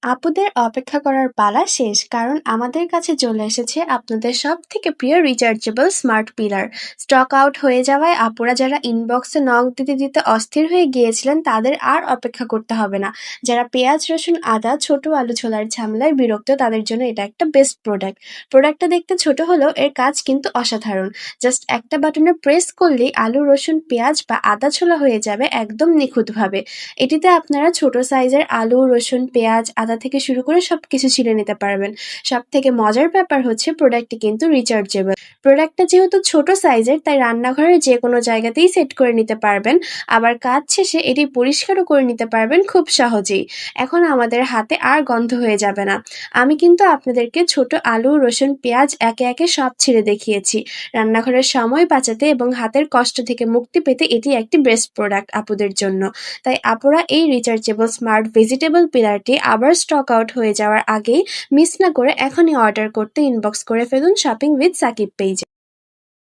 আপুদের অপেক্ষা করার পালা শেষ, কারণ আমাদের কাছে চলে এসেছে আপনাদের সব থেকে প্রিয় rechargeable smart pillar. Stock out হয়ে যাওয়ায় আপুরা যারা ইনবক্সে নক দিতে দিতে অস্থির হয়ে গিয়েছিলেন তাদের আর অপেক্ষা করতে হবে না। যারা পেঁয়াজ রসুন আদা ছোট আলু ছোলার ঝামেলায় বিরক্ত তাদের জন্য এটা একটা বেস্ট প্রোডাক্ট। প্রোডাক্টটা দেখতে ছোট হলেও এর কাজ কিন্তু অসাধারণ। জাস্ট একটা বাটনে প্রেস করলেই আলু রসুন পেঁয়াজ বা আদা ছোলা হয়ে যাবে একদম নিখুঁতভাবে। এটিতে আপনারা ছোট সাইজের আলু, রসুন, পেঁয়াজ, আদা থেকে শুরু করে সবকিছু ছিলে নিতে পারবেন। সবথেকে মজার ব্যাপার হচ্ছে প্রোডাক্টটি কিন্তু রিচার্জেবল। প্রোডাক্টটা যেহেতু ছোট সাইজের তাই রান্নাঘরের যেকোনো জায়গাতেই সেট করে নিতে পারবেন। আবার কাজ শেষে এটি পরিষ্কারও করে নিতে পারবেন খুব সহজেই। এখন আমাদের হাতে আর গন্ধ হয়ে যাবে না। আমি কিন্তু আপনাদেরকে ছোট আলু, রসুন, পেঁয়াজ একে একে সব ছিঁড়ে দেখিয়েছি। রান্নাঘরের সময় বাঁচাতে এবং হাতের কষ্ট থেকে মুক্তি পেতে এটি একটি বেস্ট প্রোডাক্ট আপুদের জন্য। তাই আপুরা এই রিচার্জেবল স্মার্ট ভেজিটেবল পিলারটি আবার স্টক আউট হয়ে যাওয়ার আগেই মিস না করে এখনই অর্ডার করতে ইনবক্স করে ফেলুন শপিং উইথ সাকিব পেজে।